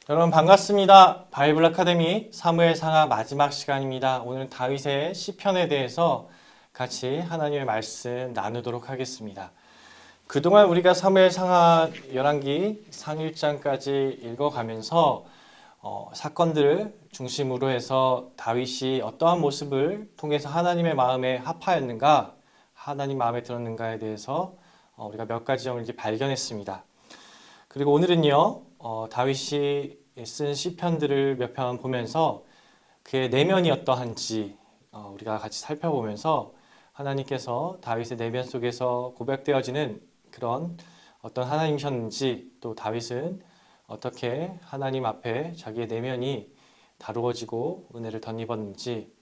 여러분 반갑습니다. 바이블 아카데미 사무엘 상하 마지막 시간입니다. 오늘 다윗의 시편에 대해서 같이 하나님의 말씀 나누도록 하겠습니다. 그동안 우리가 사무엘 상하 열왕기 상 1장까지 읽어가면서 사건들을 중심으로 해서 다윗이 어떠한 모습을 통해서 하나님의 마음에 합하였는가, 하나님 마음에 들었는가에 대해서 우리가 몇 가지 점을 이제 발견했습니다. 그리고 오늘은요, 다윗이 쓴 시편들을 몇 편 보면서 그의 내면이 어떠한지 우리가 같이 살펴보면서 하나님께서 다윗의 내면 속에서 고백되어지는 그런 어떤 하나님이셨는지, 또 다윗은 어떻게 하나님 앞에 자기의 내면이 다루어지고 은혜를 덧입었는지,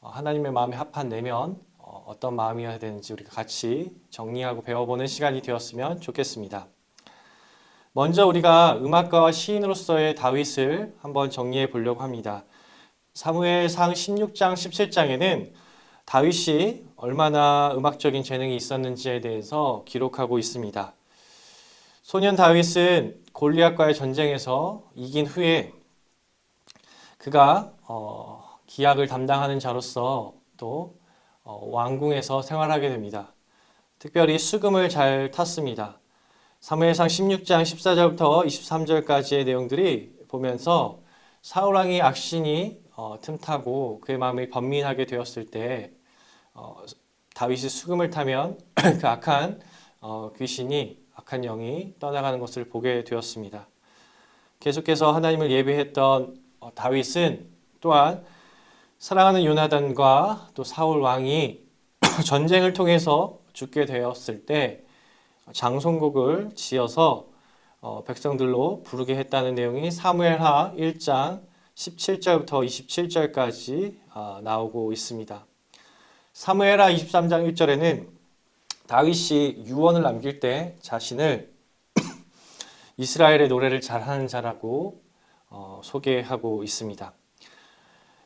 하나님의 마음에 합한 내면 어떤 마음이어야 되는지 우리가 같이 정리하고 배워보는 시간이 되었으면 좋겠습니다. 먼저 우리가 음악가와 시인으로서의 다윗을 한번 정리해 보려고 합니다. 사무엘상 16장, 17장에는 다윗이 얼마나 음악적인 재능이 있었는지에 대해서 기록하고 있습니다. 소년 다윗은 골리앗과의 전쟁에서 이긴 후에 그가 기약을 담당하는 자로서 또 왕궁에서 생활하게 됩니다. 특별히 수금을 잘 탔습니다. 사무엘상 16장 14절부터 23절까지의 내용들이 보면서 사울왕이 악신이 틈타고 그의 마음이 번민하게 되었을 때 다윗이 수금을 타면 그 악한 귀신이, 악한 영이 떠나가는 것을 보게 되었습니다. 계속해서 하나님을 예배했던 다윗은 또한 사랑하는 요나단과 또 사울 왕이 전쟁을 통해서 죽게 되었을 때 장송곡을 지어서 백성들로 부르게 했다는 내용이 사무엘하 1장 17절부터 27절까지 나오고 있습니다. 사무엘하 23장 1절에는 다윗이 유언을 남길 때 자신을 이스라엘의 노래를 잘하는 자라고 소개하고 있습니다.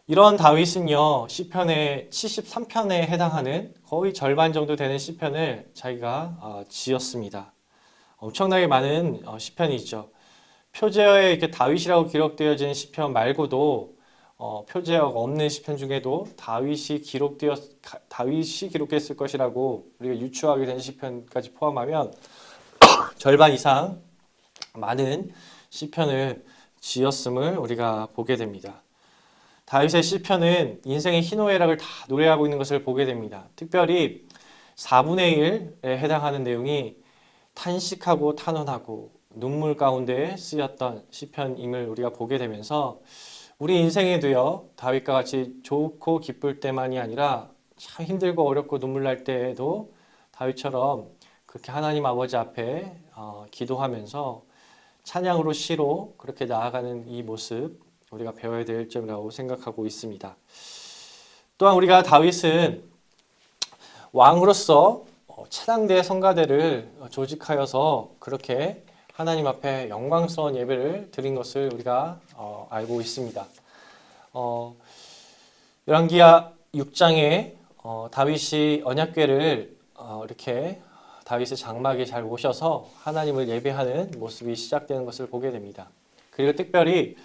이런 다윗은요, 시편의 73편에 해당하는 거의 절반 정도 되는 시편을 자기가 지었습니다. 엄청나게 많은 시편이죠. 표제어에 이렇게 다윗이라고 기록되어진 시편 말고도 표제어가 없는 시편 중에도 다윗이 기록했을 것이라고 우리가 유추하게 된 시편까지 포함하면 절반 이상 많은 시편을 지었음을 우리가 보게 됩니다. 다윗의 시편은 인생의 희노애락을 다 노래하고 있는 것을 보게 됩니다. 특별히 4분의 1에 해당하는 내용이 탄식하고 탄원하고 눈물 가운데 쓰였던 시편임을 우리가 보게 되면서 우리 인생에도요, 다윗과 같이 좋고 기쁠 때만이 아니라 참 힘들고 어렵고 눈물 날 때에도 다윗처럼 그렇게 하나님 아버지 앞에 기도하면서 찬양으로 시로 그렇게 나아가는 이 모습, 우리가 배워야 될 점이라고 생각하고 있습니다. 또한 우리가 다윗은 왕으로서 찬양대 성가대를 조직하여서 그렇게 하나님 앞에 영광스러운 예배를 드린 것을 우리가 알고 있습니다. 열왕기하 6장에 다윗이 언약궤를 이렇게 다윗의 장막에 잘 모셔서 하나님을 예배하는 모습이 시작되는 것을 보게 됩니다. 그리고 특별히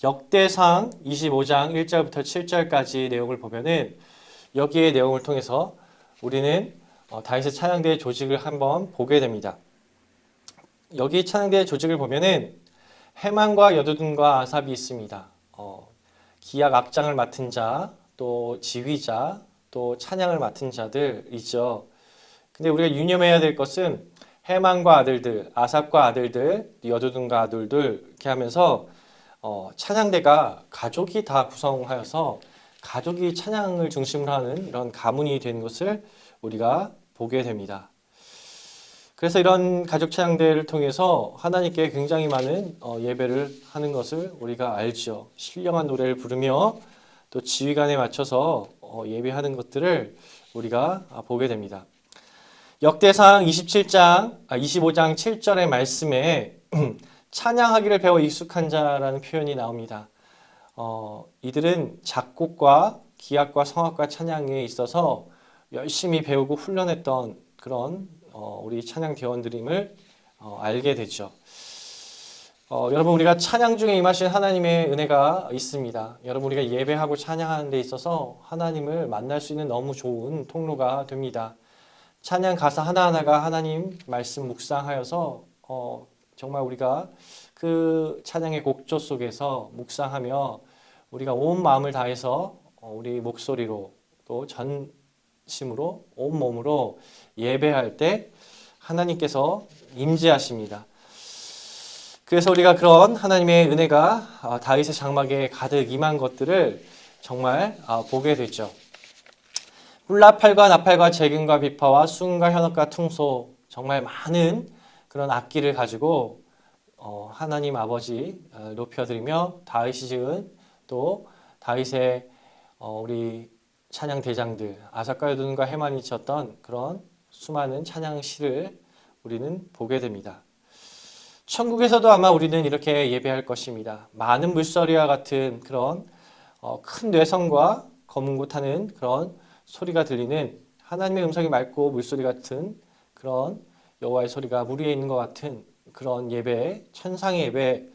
역대상 25장 1절부터 7절까지 내용을 보면은 여기의 내용을 통해서 우리는 다윗의 찬양대의 조직을 한번 보게 됩니다. 여기 찬양대의 조직을 보면은 헤만과 여두둔과 아삽이 있습니다. 기악 악장을 맡은 자, 또 지휘자, 또 찬양을 맡은 자들이죠. 근데 우리가 유념해야 될 것은 헤만과 아들들, 아삽과 아들들, 여두둔과 아들들 이렇게 하면서 찬양대가 가족이 다 구성하여서 가족이 찬양을 중심으로 하는 이런 가문이 된 것을 우리가 보게 됩니다. 그래서 이런 가족 찬양대를 통해서 하나님께 굉장히 많은 예배를 하는 것을 우리가 알죠. 신령한 노래를 부르며 또 지휘관에 맞춰서 예배하는 것들을 우리가 보게 됩니다. 역대상 25장 7절의 말씀에 찬양하기를 배워 익숙한 자라는 표현이 나옵니다. 이들은 작곡과 기악과 성악과 찬양에 있어서 열심히 배우고 훈련했던 그런 우리 찬양 대원들임을 알게 되죠. 여러분 우리가 찬양 중에 임하신 하나님의 은혜가 있습니다. 여러분 우리가 예배하고 찬양하는 데 있어서 하나님을 만날 수 있는 너무 좋은 통로가 됩니다. 찬양 가사 하나하나가 하나님 말씀 묵상하여서 정말 우리가 그 찬양의 곡조 속에서 묵상하며 우리가 온 마음을 다해서 우리 목소리로 또 전심으로 온 몸으로 예배할 때 하나님께서 임재하십니다. 그래서 우리가 그런 하나님의 은혜가 다윗의 장막에 가득 임한 것들을 정말 보게 되죠. 훌라팔과 나팔과 재금과 비파와 수금과 현악과 퉁소, 정말 많은 그런 악기를 가지고 하나님 아버지 높여드리며 다윗이 지은 또 다윗의 우리 찬양 대장들 아사카 여둔과 헤만이 쳤던 그런 수많은 찬양 시를 우리는 보게 됩니다. 천국에서도 아마 우리는 이렇게 예배할 것입니다. 많은 물소리와 같은 그런 큰 뇌성과 검은고 타는 그런 소리가 들리는 하나님의 음성이 맑고 물소리 같은 그런 여호와의 소리가 물 위에 있는 것 같은 그런 예배, 천상의 예배,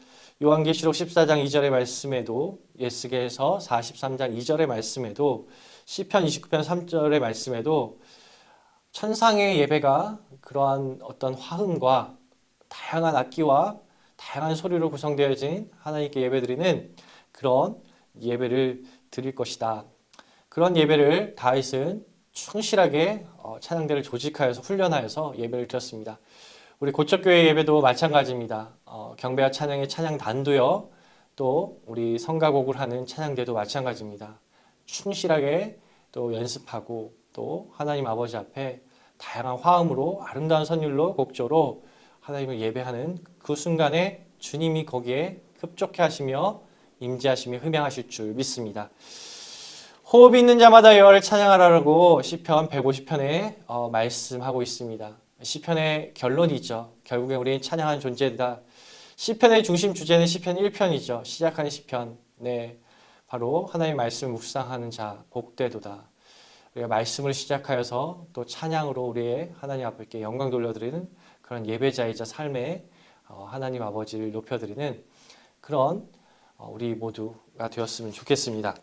요한계시록 14장 2절의 말씀에도 예스겔서 43장 2절의 말씀에도 시편 29편 3절의 말씀에도 천상의 예배가 그러한 어떤 화음과 다양한 악기와 다양한 소리로 구성되어진 하나님께 예배드리는 그런 예배를 드릴 것이다. 그런 예배를 다윗은 충실하게 찬양대를 조직하여서 훈련하여서 예배를 드렸습니다. 우리 고척교회 예배도 마찬가지입니다. 경배와 찬양의 찬양단도요. 또 우리 성가곡을 하는 찬양대도 마찬가지입니다. 충실하게 또 연습하고 또 하나님 아버지 앞에 다양한 화음으로 아름다운 선율로 곡조로 하나님을 예배하는 그 순간에 주님이 거기에 흡족해 하시며 임재하시며 흠양하실 줄 믿습니다. 호흡 있는 자마다 여호와를 찬양하라고 시편 150편에 말씀하고 있습니다. 시편의 결론이죠. 결국에 우리는 찬양하는 존재다. 시편의 중심 주제는 시편 1편이죠. 시작하는 시편. 네, 바로 하나님의 말씀을 묵상하는 자 복되도다. 우리가 말씀을 시작하여서 또 찬양으로 우리의 하나님 앞에 영광 돌려드리는 그런 예배자이자 삶에 하나님 아버지를 높여드리는 그런 우리 모두가 되었으면 좋겠습니다.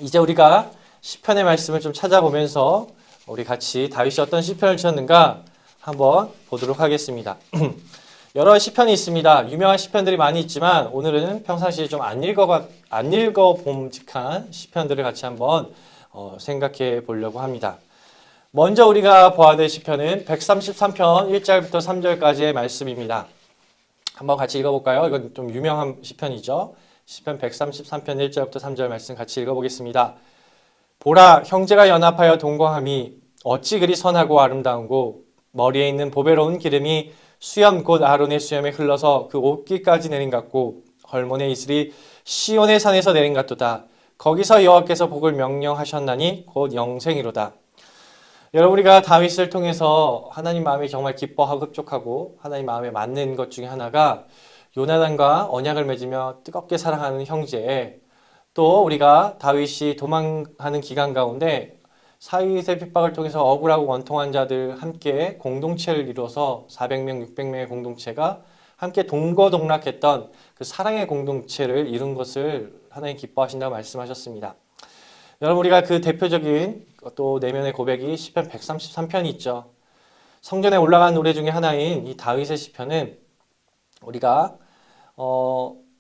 이제 우리가 시편의 말씀을 좀 찾아보면서 우리 같이 다윗이 어떤 시편을 지었는가 한번 보도록 하겠습니다. 여러 시편이 있습니다. 유명한 시편들이 많이 있지만 오늘은 평상시에 좀 안 읽어봄직한 시편들을 같이 한번 생각해 보려고 합니다. 먼저 우리가 보아야 될 시편은 133편 1절부터 3절까지의 말씀입니다. 한번 같이 읽어볼까요? 이건 좀 유명한 시편이죠. 시편 133편 1절부터 3절 말씀 같이 읽어보겠습니다. 보라, 형제가 연합하여 동거함이 어찌 그리 선하고 아름다운고 머리에 있는 보배로운 기름이 수염 곧 아론의 수염에 흘러서 그 옷깃까지 내린 같고 헐몬의 이슬이 시온의 산에서 내린 같도다. 거기서 여호와께서 복을 명령하셨나니 곧 영생이로다. 여러분 우리가 다윗을 통해서 하나님 마음이 정말 기뻐하고 흡족하고 하나님 마음에 맞는 것 중에 하나가 요나단과 언약을 맺으며 뜨겁게 사랑하는 형제, 또 우리가 다윗이 도망하는 기간 가운데 사윗의 핍박을 통해서 억울하고 원통한 자들 함께 공동체를 이루어서 400명, 600명의 공동체가 함께 동거동락했던 그 사랑의 공동체를 이룬 것을 하나님 기뻐하신다고 말씀하셨습니다. 여러분 우리가 그 대표적인 또 내면의 고백이 시편 133편이 있죠. 성전에 올라간 노래 중에 하나인 이 다윗의 시편은 우리가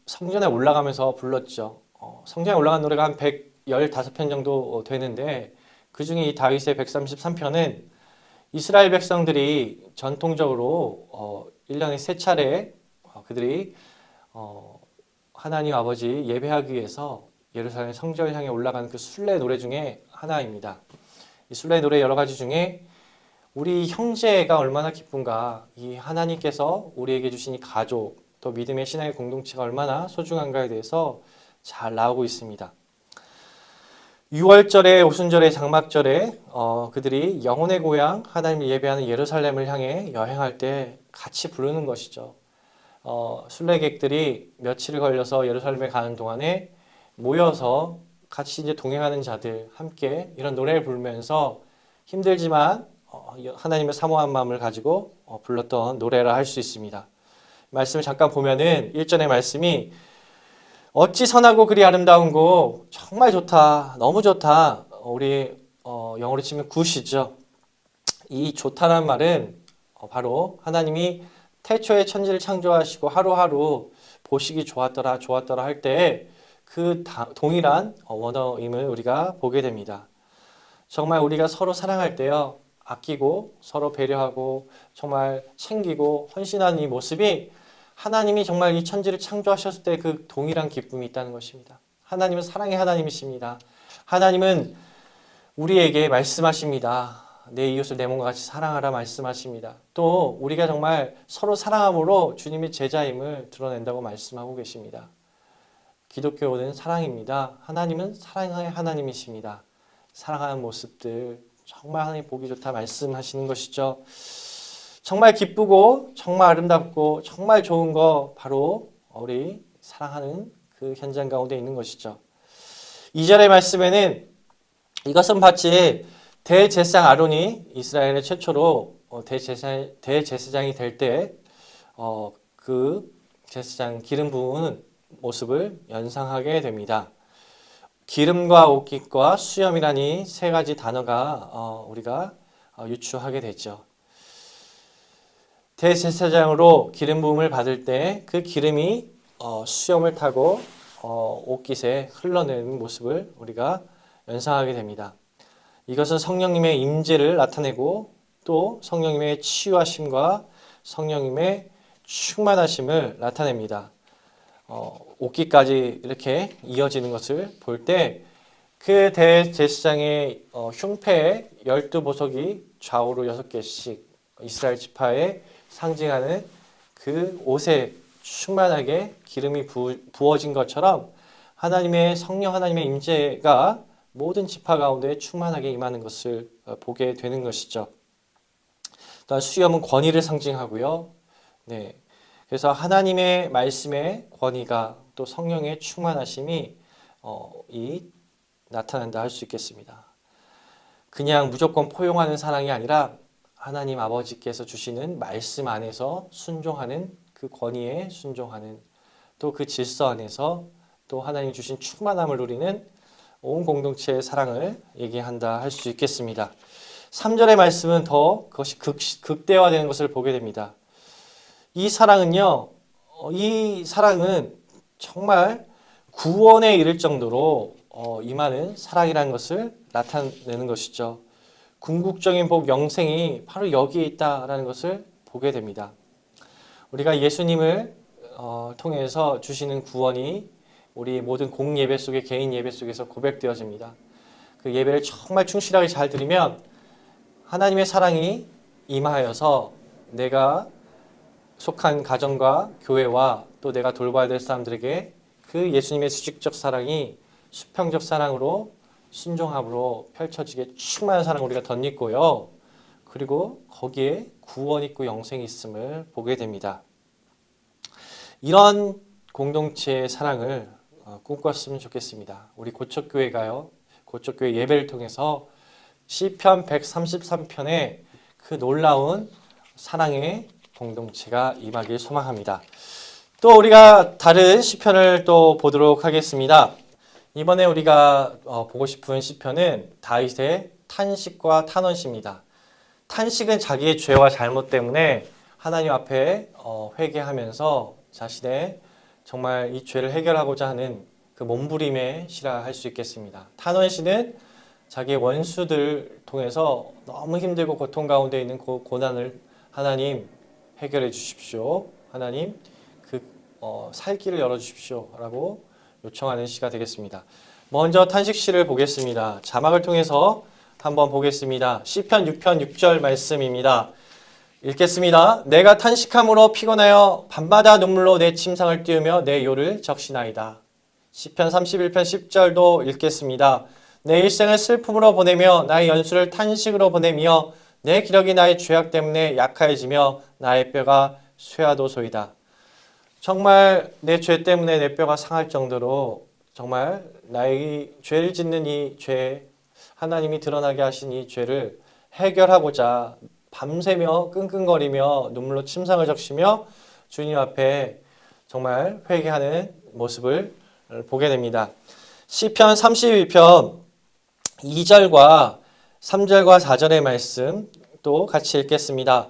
성전에 올라가면서 불렀죠. 성전에 올라간 노래가 한 115편 정도 되는데 그 중에 이 다윗의 133편은 이스라엘 백성들이 전통적으로 1년에 3차례 그들이 하나님 아버지 예배하기 위해서 예루살렘 성전을 향해 올라가는 그 순례 노래 중에 하나입니다. 이 순례 노래 여러 가지 중에 우리 형제가 얼마나 기쁜가, 이 하나님께서 우리에게 주신 이 가족, 또 믿음의 신앙의 공동체가 얼마나 소중한가에 대해서 잘 나오고 있습니다. 6월절에 오순절에 장막절에 그들이 영혼의 고향 하나님을 예배하는 예루살렘을 향해 여행할 때 같이 부르는 것이죠. 순례객들이 며칠을 걸려서 예루살렘에 가는 동안에 모여서 같이 이제 동행하는 자들 함께 이런 노래를 부르면서 힘들지만 하나님의 사모한 마음을 가지고 불렀던 노래라 할 수 있습니다. 말씀을 잠깐 보면은 1절의 말씀이 어찌 선하고 그리 아름다운고 정말 좋다. 너무 좋다. 우리 영어로 치면 굿이죠. 이 좋다는 말은 바로 하나님이 태초에 천지를 창조하시고 하루하루 보시기 좋았더라 좋았더라 할 때 그 동일한 원어임을 우리가 보게 됩니다. 정말 우리가 서로 사랑할 때요. 아끼고 서로 배려하고 정말 챙기고 헌신하는 이 모습이 하나님이 정말 이 천지를 창조하셨을 때 그 동일한 기쁨이 있다는 것입니다. 하나님은 사랑의 하나님이십니다. 하나님은 우리에게 말씀하십니다. 내 이웃을 내 몸과 같이 사랑하라 말씀하십니다. 또 우리가 정말 서로 사랑함으로 주님의 제자임을 드러낸다고 말씀하고 계십니다. 기독교는 사랑입니다. 하나님은 사랑의 하나님이십니다. 사랑하는 모습들 정말 하나님 보기 좋다 말씀하시는 것이죠. 정말 기쁘고 정말 아름답고 정말 좋은 거 바로 우리 사랑하는 그 현장 가운데 있는 것이죠. 2절의 말씀에는 이것은 마치 대제사장 아론이 이스라엘의 최초로 대제사장이 될 때 그 제사장 기름 부은 모습을 연상하게 됩니다. 기름과 옷깃과 수염이라니 세 가지 단어가 우리가 유추하게 되죠. 대제사장으로 기름 부음을 받을 때 그 기름이 수염을 타고 옷깃에 흘러내리는 모습을 우리가 연상하게 됩니다. 이것은 성령님의 임재를 나타내고 또 성령님의 치유하심과 성령님의 충만하심을 나타냅니다. 옷깃까지 이렇게 이어지는 것을 볼 때 그 대제사장의 흉패에 12보석이 좌우로 6개씩 이스라엘 지파에 상징하는 그 옷에 충만하게 기름이 부어진 것처럼 하나님의 성령 하나님의 임재가 모든 지파 가운데 충만하게 임하는 것을 보게 되는 것이죠. 또한 수염은 권위를 상징하고요. 네. 그래서 하나님의 말씀의 권위가 또 성령의 충만하심이 나타난다 할 수 있겠습니다. 그냥 무조건 포용하는 사랑이 아니라 하나님 아버지께서 주시는 말씀 안에서 순종하는 그 권위에 순종하는 또 그 질서 안에서 또 하나님 주신 충만함을 누리는 온 공동체의 사랑을 얘기한다 할 수 있겠습니다. 3절의 말씀은 더 그것이 극대화되는 것을 보게 됩니다. 이 사랑은 정말 구원에 이를 정도로 임하는 사랑이라는 것을 나타내는 것이죠. 궁극적인 복, 영생이 바로 여기에 있다라는 것을 보게 됩니다. 우리가 예수님을 통해서 주시는 구원이 우리 모든 공예배 속에 개인 예배 속에서 고백되어집니다. 그 예배를 정말 충실하게 잘 드리면 하나님의 사랑이 임하여서 내가 속한 가정과 교회와 또 내가 돌봐야 될 사람들에게 그 예수님의 수직적 사랑이 수평적 사랑으로 순종함으로 펼쳐지게 충만한 사랑을 우리가 덧입고요. 그리고 거기에 구원 있고 영생이 있음을 보게 됩니다. 이런 공동체의 사랑을 꿈꿨으면 좋겠습니다. 우리 고척교회가요. 고척교회 예배를 통해서 시편 133편의 그 놀라운 사랑의 공동체가 임하길 소망합니다. 또 우리가 다른 시편을 또 보도록 하겠습니다. 이번에 우리가 보고 싶은 시편은 다윗의 탄식과 탄원시입니다. 탄식은 자기의 죄와 잘못 때문에 하나님 앞에 회개하면서 자신의 정말 이 죄를 해결하고자 하는 그 몸부림의 시라 할 수 있겠습니다. 탄원시는 자기의 원수들 통해서 너무 힘들고 고통 가운데 있는 고난을 하나님 해결해 주십시오. 하나님 그 살 길을 열어 주십시오. 라고 요청하는 시가 되겠습니다. 먼저 탄식시를 보겠습니다. 자막을 통해서 한번 보겠습니다. 시편 6편 6절 말씀입니다. 읽겠습니다. 내가 탄식함으로 피곤하여 밤마다 눈물로 내 침상을 띄우며 내 요를 적시나이다. 시편 31편 10절도 읽겠습니다. 내 일생을 슬픔으로 보내며 나의 연수를 탄식으로 보내며 내 기력이 나의 죄악 때문에 약해지며 나의 뼈가 쇠하도소이다. 정말 내 죄 때문에 내 뼈가 상할 정도로 정말 나의 죄를 짓는 이 죄, 하나님이 드러나게 하신 이 죄를 해결하고자 밤새며 끙끙거리며 눈물로 침상을 적시며 주님 앞에 정말 회개하는 모습을 보게 됩니다. 시편 32편 2절과 3절과 4절의 말씀 또 같이 읽겠습니다.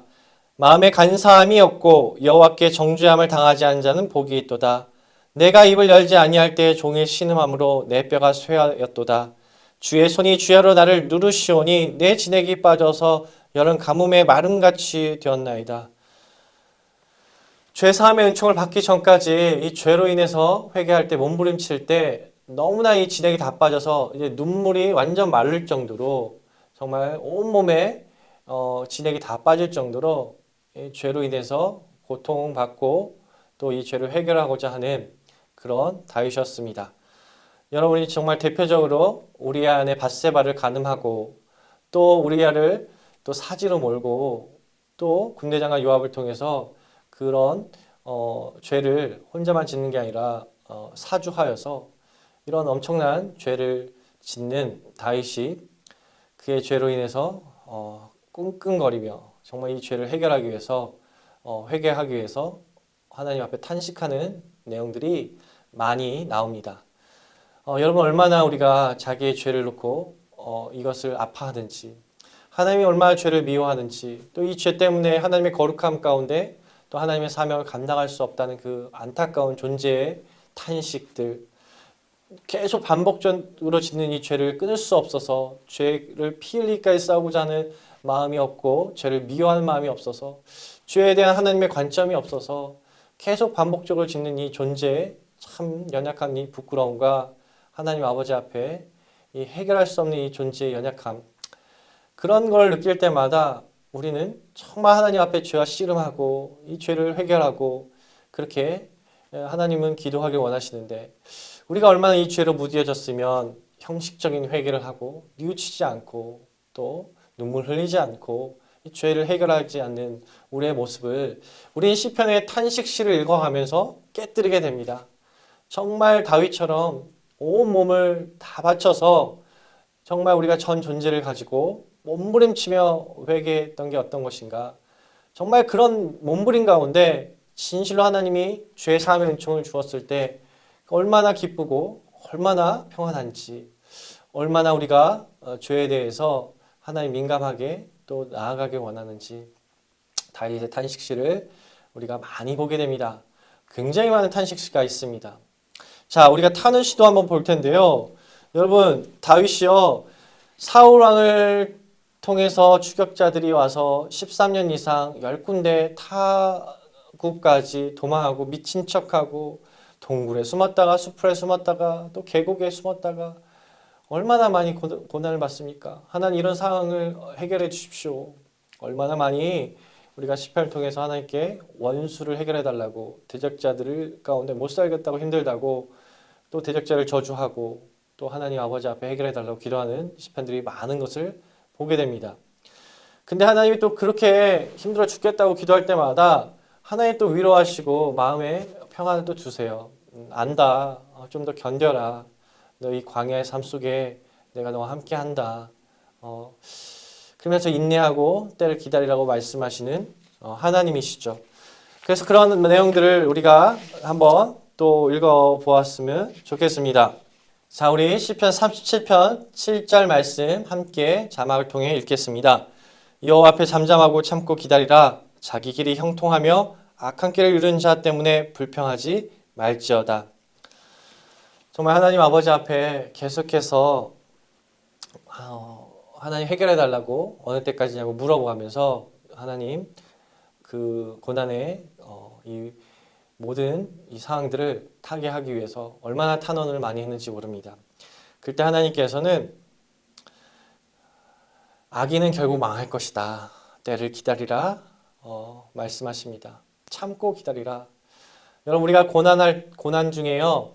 마음에 간사함이 없고 여호와께 정죄함을 당하지 않은 자는 복이 있도다. 내가 입을 열지 아니할 때에 종일 신음함으로 내 뼈가 쇠하였도다. 주의 손이 주야로 나를 누르시오니 내 진액이 빠져서 여름 가뭄에 마름같이 되었나이다. 죄 사함의 은총을 받기 전까지 이 죄로 인해서 회개할 때 몸부림칠 때 너무나 이 진액이 다 빠져서 이제 눈물이 완전 마를 정도로 정말 온몸에 진액이 다 빠질 정도로 이 죄로 인해서 고통받고 또 이 죄를 해결하고자 하는 그런 다윗이었습니다. 여러분이 정말 대표적으로 우리아 안에 밧세바를 간음하고 또 우리아를 또 사지로 몰고 또 군대장과 요압을 통해서 그런 죄를 혼자만 짓는 게 아니라 사주하여서 이런 엄청난 죄를 짓는 다윗이 그의 죄로 인해서 끙끙거리며 정말 이 죄를 해결하기 위해서 회개하기 위해서 하나님 앞에 탄식하는 내용들이 많이 나옵니다. 여러분 얼마나 우리가 자기의 죄를 놓고 이것을 아파하든지 하나님이 얼마나 죄를 미워하든지 또 이 죄 때문에 하나님의 거룩함 가운데 또 하나님의 사명을 감당할 수 없다는 그 안타까운 존재의 탄식들 계속 반복적으로 짓는 이 죄를 끊을 수 없어서 죄를 피 흘리기까지 싸우고자 하는 마음이 없고 죄를 미워하는 마음이 없어서 죄에 대한 하나님의 관점이 없어서 계속 반복적으로 짓는 이 존재의 참 연약한 이 부끄러움과 하나님 아버지 앞에 이 해결할 수 없는 이 존재의 연약함 그런 걸 느낄 때마다 우리는 정말 하나님 앞에 죄와 씨름하고 이 죄를 해결하고 그렇게 하나님은 기도하길 원하시는데 우리가 얼마나 이 죄로 무디어졌으면 형식적인 회개를 하고 뉘우치지 않고 또 눈물 흘리지 않고 이 죄를 해결하지 않는 우리의 모습을 우리는 시편의 탄식시를 읽어가면서 깨뜨리게 됩니다. 정말 다윗처럼 온 몸을 다 바쳐서 정말 우리가 전 존재를 가지고 몸부림치며 회개했던 게 어떤 것인가. 정말 그런 몸부림 가운데 진실로 하나님이 죄 사함의 은총을 주었을 때 얼마나 기쁘고 얼마나 평안한지 얼마나 우리가 죄에 대해서 하나님 민감하게 또 나아가길 원하는지 다윗의 탄식시를 우리가 많이 보게 됩니다. 굉장히 많은 탄식시가 있습니다. 자, 우리가 타는 시도 한번 볼 텐데요. 여러분, 다윗이요. 사울 왕을 통해서 추격자들이 와서 13년 이상 10군데 타국까지 도망하고 미친 척하고 동굴에 숨었다가 수풀에 숨었다가 또 계곡에 숨었다가 얼마나 많이 고난을 받습니까? 하나님 이런 상황을 해결해 주십시오. 얼마나 많이 우리가 시편을 통해서 하나님께 원수를 해결해 달라고 대적자들 가운데 못 살겠다고 힘들다고 또 대적자를 저주하고 또 하나님 아버지 앞에 해결해 달라고 기도하는 시편들이 많은 것을 보게 됩니다. 근데 하나님이 또 그렇게 힘들어 죽겠다고 기도할 때마다 하나님 또 위로하시고 마음에 평안을 또 주세요. 안다. 좀 더 견뎌라. 너 이 광야의 삶 속에 내가 너와 함께 한다. 그러면서 인내하고 때를 기다리라고 말씀하시는 하나님이시죠. 그래서 그런 내용들을 우리가 한번 또 읽어보았으면 좋겠습니다. 자, 우리 시편 37편 7절 말씀 함께 자막을 통해 읽겠습니다. 여호와 앞에 잠잠하고 참고 기다리라. 자기 길이 형통하며 악한 길을 이룬 자 때문에 불평하지 말지어다. 정말 하나님 아버지 앞에 계속해서 하나님 해결해 달라고 어느 때까지냐고 물어보면서 하나님 그 고난의 이 모든 이 상황들을 타개하기 위해서 얼마나 탄원을 많이 했는지 모릅니다. 그때 하나님께서는 악인은 결국 망할 것이다. 때를 기다리라 말씀하십니다. 참고 기다리라. 여러분 우리가 고난 중에요.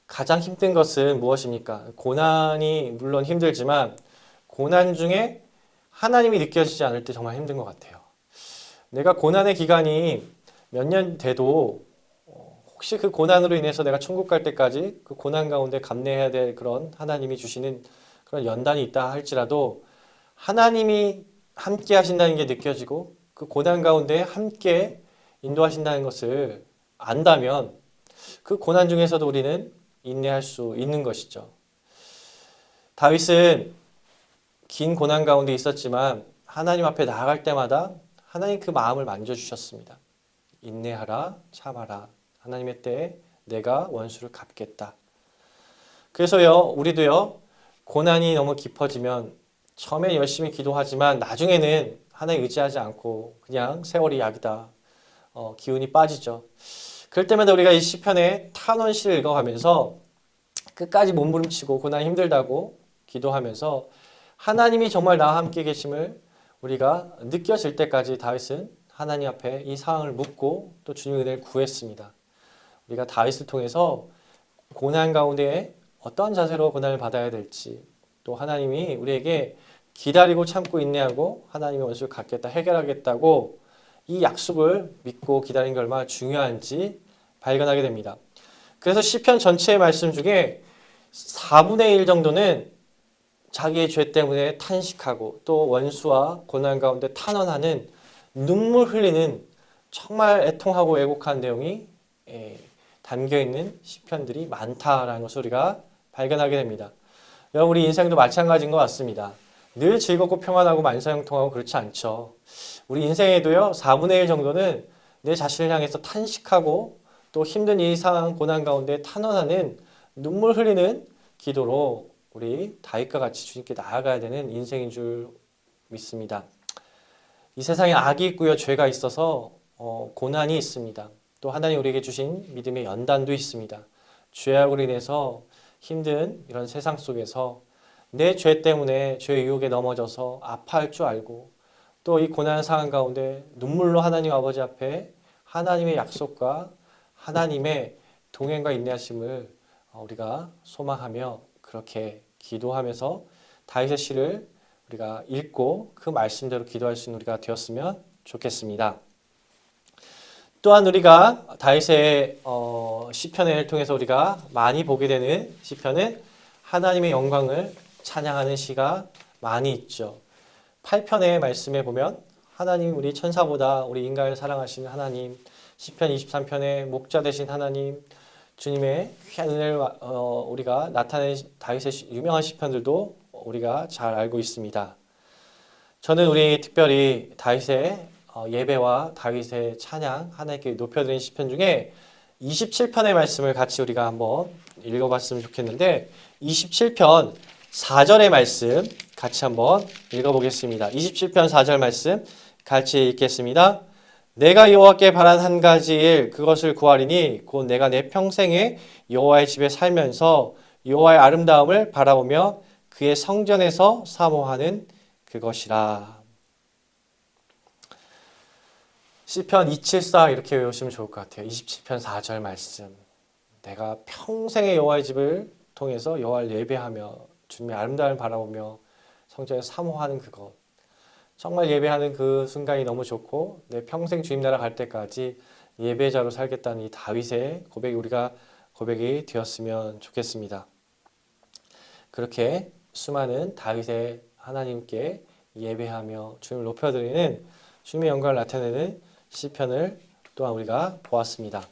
가장 힘든 것은 무엇입니까? 고난이 물론 힘들지만 고난 중에 하나님이 느껴지지 않을 때 정말 힘든 것 같아요. 내가 고난의 기간이 몇 년 돼도 혹시 그 고난으로 인해서 내가 천국 갈 때까지 그 고난 가운데 감내해야 될 그런 하나님이 주시는 그런 연단이 있다 할지라도 하나님이 함께 하신다는 게 느껴지고 그 고난 가운데 함께 인도하신다는 것을 안다면 그 고난 중에서도 우리는 인내할 수 있는 것이죠. 다윗은 긴 고난 가운데 있었지만 하나님 앞에 나아갈 때마다 하나님 그 마음을 만져주셨습니다. 인내하라, 참아라. 하나님의 때에 내가 원수를 갚겠다. 그래서요, 우리도요, 고난이 너무 깊어지면 처음에 열심히 기도하지만 나중에는 하나님 의지하지 않고 그냥 세월이 약이다. 기운이 빠지죠. 그럴 때마다 우리가 이 시편의 탄원시를 읽어가면서 끝까지 몸부림치고 고난이 힘들다고 기도하면서 하나님이 정말 나와 함께 계심을 우리가 느껴질 때까지 다윗은 하나님 앞에 이 상황을 묻고 또 주님의 은혜를 구했습니다. 우리가 다윗을 통해서 고난 가운데 어떤 자세로 고난을 받아야 될지 또 하나님이 우리에게 기다리고 참고 인내하고 하나님의 원수를 갚겠다 해결하겠다고 이 약속을 믿고 기다리는 게 얼마나 중요한지 발견하게 됩니다. 그래서 시편 전체의 말씀 중에 4분의 1 정도는 자기의 죄 때문에 탄식하고 또 원수와 고난 가운데 탄원하는 눈물 흘리는 정말 애통하고 애곡한 내용이 담겨있는 시편들이 많다라는 것을 우리가 발견하게 됩니다. 여러분 우리 인생도 마찬가지인 것 같습니다. 늘 즐겁고 평안하고 만사형통하고 그렇지 않죠. 우리 인생에도요 4분의 1 정도는 내 자신을 향해서 탄식하고 또 힘든 이 상황 고난 가운데 탄원하는 눈물 흘리는 기도로 우리 다윗과 같이 주님께 나아가야 되는 인생인 줄 믿습니다. 이 세상에 악이 있고요 죄가 있어서 고난이 있습니다. 또 하나님 우리에게 주신 믿음의 연단도 있습니다. 죄악으로 인해서 힘든 이런 세상 속에서 내 죄 때문에 죄의 유혹에 넘어져서 아파할 줄 알고 또 이 고난 상황 가운데 눈물로 하나님 아버지 앞에 하나님의 약속과 하나님의 동행과 인내하심을 우리가 소망하며 그렇게 기도하면서 다윗의 시를 우리가 읽고 그 말씀대로 기도할 수 있는 우리가 되었으면 좋겠습니다. 또한 우리가 다윗의 시편을 통해서 우리가 많이 보게 되는 시편은 하나님의 영광을 찬양하는 시가 많이 있죠. 8편의 말씀에 보면 하나님 우리 천사보다 우리 인간을 사랑하시는 하나님, 시편 23편의 목자 되신 하나님, 주님의 귀한 은혜를 우리가 나타낸 다윗의 유명한 시편들도 우리가 잘 알고 있습니다. 저는 우리 특별히 다윗의 예배와 다윗의 찬양 하나님께 높여드린 시편 중에 27편의 말씀을 같이 우리가 한번 읽어봤으면 좋겠는데 27편 4절의 말씀 같이 한번 읽어보겠습니다. 27편 4절 말씀 같이 읽겠습니다. 내가 여호와께 바란 한 가지 일 그것을 구하리니 곧 내가 내 평생에 여호와의 집에 살면서 여호와의 아름다움을 바라보며 그의 성전에서 사모하는 그것이라. 시편 274 이렇게 외우시면 좋을 것 같아요. 27편 4절 말씀. 내가 평생의 여호와의 집을 통해서 여호와를 예배하며 주님의 아름다움을 바라보며 성전에서 사모하는 그것. 정말 예배하는 그 순간이 너무 좋고 내 평생 주님 나라 갈 때까지 예배자로 살겠다는 이 다윗의 고백이 우리가 고백이 되었으면 좋겠습니다. 그렇게 수많은 다윗의 하나님께 예배하며 주님을 높여드리는 주님의 영광을 나타내는 시편을 또한 우리가 보았습니다.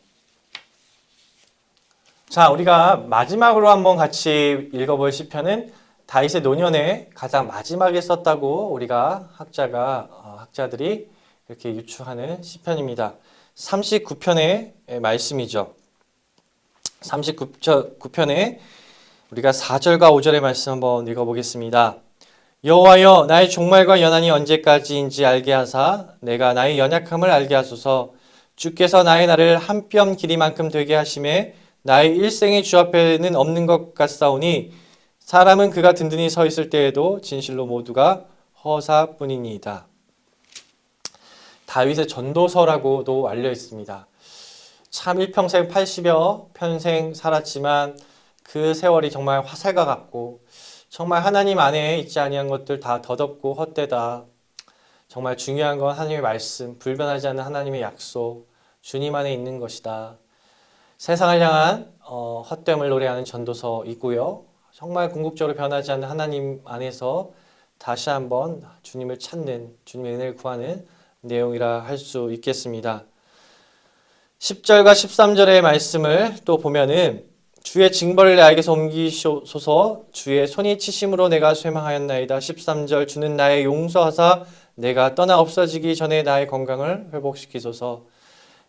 자, 우리가 마지막으로 한번 같이 읽어볼 시편은 다윗의 노년에 가장 마지막에 썼다고 우리가 학자들이 이렇게 유추하는 시편입니다. 39편의 말씀이죠. 39편에 우리가 4절과 5절의 말씀 한번 읽어보겠습니다. 여호와여 나의 종말과 연한이 언제까지인지 알게 하사 내가 나의 연약함을 알게 하소서. 주께서 나의 날을 한 뼘 길이만큼 되게 하심에 나의 일생이 주 앞에는 없는 것 같사오니 사람은 그가 든든히 서 있을 때에도 진실로 모두가 허사뿐이니이다. 다윗의 전도서라고도 알려 있습니다. 참 일평생 80여 편생 살았지만 그 세월이 정말 화살과 같고 정말 하나님 안에 있지 아니한 것들 다 덧없고 헛되다. 정말 중요한 건 하나님의 말씀, 불변하지 않는 하나님의 약속, 주님 안에 있는 것이다. 세상을 향한 헛됨을 노래하는 전도서이고요. 정말 궁극적으로 변하지 않는 하나님 안에서 다시 한번 주님을 찾는, 주님의 은혜를 구하는 내용이라 할 수 있겠습니다. 10절과 13절의 말씀을 또 보면은 주의 징벌을 나에게서 옮기소서 주의 손이 치심으로 내가 쇠망하였나이다. 13절 주는 나의 용서하사 내가 떠나 없어지기 전에 나의 건강을 회복시키소서.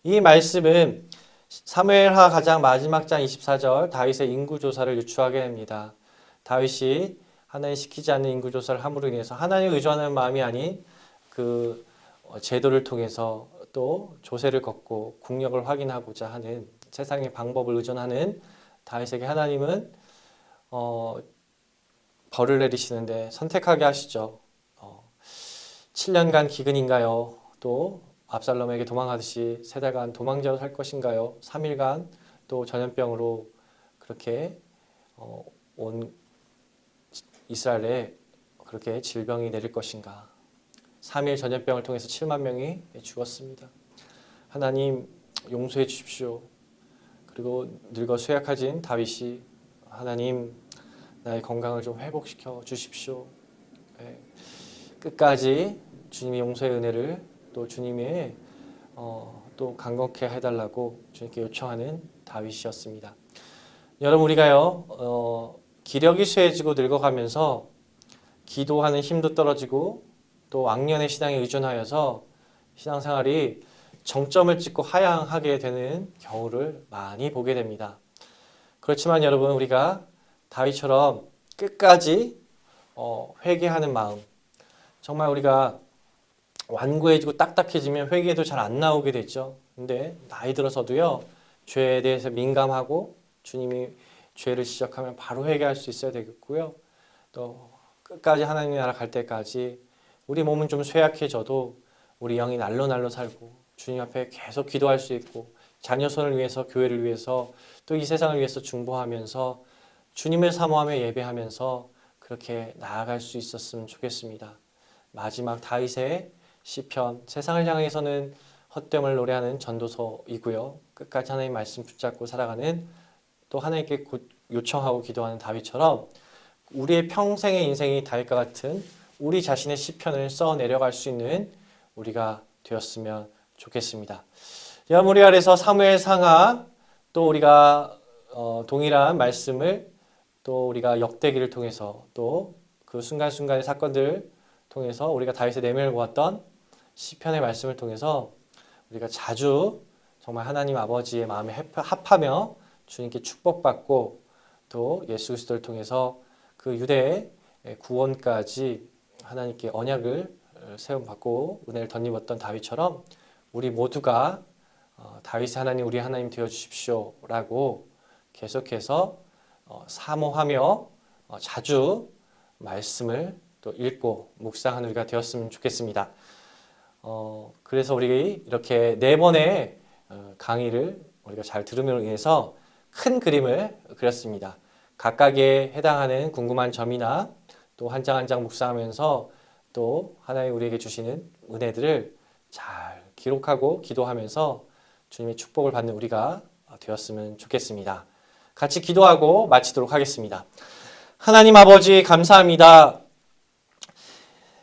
이 말씀은 사무엘하 가장 마지막 장 24절 다윗의 인구조사를 유추하게 됩니다. 다윗이 하나님 시키지 않는 인구조사를 함으로 인해서 하나님을 의존하는 마음이 아닌 그 제도를 통해서 또 조세를 걷고 국력을 확인하고자 하는 세상의 방법을 의존하는 다윗에게 하나님은 벌을 내리시는데 선택하게 하시죠. 7년간 기근인가요? 또 압살롬에게 도망가듯이 3달간 도망자로 살 것인가요? 3일간 또 전염병으로 그렇게 온 이스라엘에 그렇게 질병이 내릴 것인가? 3일 전염병을 통해서 7만 명이 죽었습니다. 하나님 용서해 주십시오. 그리고 늙어 쇠약해진 다윗이 하나님 나의 건강을 좀 회복시켜 주십시오. 끝까지 주님의 용서의 은혜를 또 주님의 또 강건케 해달라고 주님께 요청하는 다윗이었습니다. 여러분 우리가요 기력이 쇠해지고 늙어가면서 기도하는 힘도 떨어지고 또 악년의 신앙에 의존하여서 신앙생활이 정점을 찍고 하향하게 되는 경우를 많이 보게 됩니다. 그렇지만 여러분 우리가 다윗처럼 끝까지 회개하는 마음, 정말 우리가 완고해지고 딱딱해지면 회개도 잘 안 나오게 되죠. 근데 나이 들어서도요 죄에 대해서 민감하고 주님이 죄를 지적하면 바로 회개할 수 있어야 되겠고요. 또 끝까지 하나님 나라 갈 때까지 우리 몸은 좀 쇠약해져도 우리 영이 날로 살고 주님 앞에 계속 기도할 수 있고 자녀 손을 위해서 교회를 위해서 또 이 세상을 위해서 중보하면서 주님을 사모하며 예배하면서 그렇게 나아갈 수 있었으면 좋겠습니다. 마지막 다윗의 시편, 세상을 향해서는 헛됨을 노래하는 전도서이고요. 끝까지 하나님 말씀 붙잡고 살아가는 또 하나님께 요청하고 기도하는 다윗처럼 우리의 평생의 인생이 다윗과 같은 우리 자신의 시편을 써 내려갈 수 있는 우리가 되었으면 좋겠습니다. 여러분 우리 아래서 사무엘상하 또 우리가 동일한 말씀을 또 우리가 역대기를 통해서 또 그 순간순간의 사건들을 통해서 우리가 다윗의 내면을 보았던 시편의 말씀을 통해서 우리가 자주 정말 하나님 아버지의 마음에 합하며 주님께 축복받고 또 예수 그리스도를 통해서 그 유대의 구원까지 하나님께 언약을 세움받고 은혜를 덧입었던 다윗처럼 우리 모두가 다윗의 하나님 우리 하나님 되어 주십시오 라고 계속해서 사모하며 자주 말씀을 또 읽고 묵상하는 우리가 되었으면 좋겠습니다. 그래서 우리 이렇게 4번의 강의를 우리가 잘 들음으로 인해서 큰 그림을 그렸습니다. 각각에 해당하는 궁금한 점이나 또 한 장 한 장 묵상하면서 또 하나님 우리에게 주시는 은혜들을 잘 기록하고 기도하면서 주님의 축복을 받는 우리가 되었으면 좋겠습니다. 같이 기도하고 마치도록 하겠습니다. 하나님 아버지 감사합니다.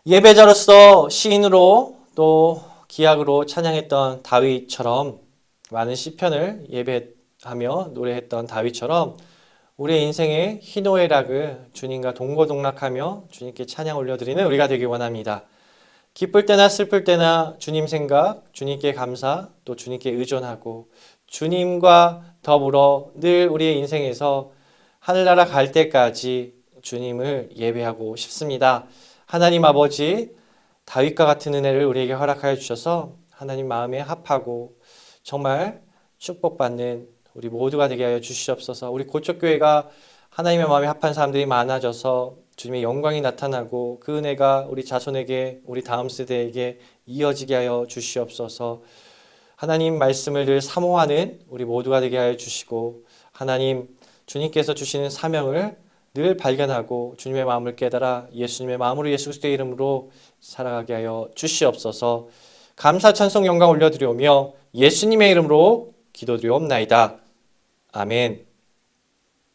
예배자로서 시인으로 또 기악으로 찬양했던 다윗처럼 많은 시편을 예배하며 노래했던 다윗처럼 우리의 인생의 희노애락을 주님과 동고동락하며 주님께 찬양 올려드리는 우리가 되기 원합니다. 기쁠 때나 슬플 때나 주님 생각, 주님께 감사, 또 주님께 의존하고 주님과 더불어 늘 우리의 인생에서 하늘나라 갈 때까지 주님을 예배하고 싶습니다. 하나님 아버지, 다윗과 같은 은혜를 우리에게 허락하여 주셔서 하나님 마음에 합하고 정말 축복받는 우리 모두가 되게 하여 주시옵소서. 우리 고척교회가 하나님의 마음에 합한 사람들이 많아져서 주님의 영광이 나타나고 그 은혜가 우리 자손에게 우리 다음 세대에게 이어지게 하여 주시옵소서. 하나님 말씀을 늘 사모하는 우리 모두가 되게 하여 주시고 하나님 주님께서 주시는 사명을 늘 발견하고 주님의 마음을 깨달아 예수님의 마음으로 예수 그리스도의 이름으로 살아가게 하여 주시옵소서. 감사 찬송 영광 올려드리오며 예수님의 이름으로 기도드리옵나이다. 아멘.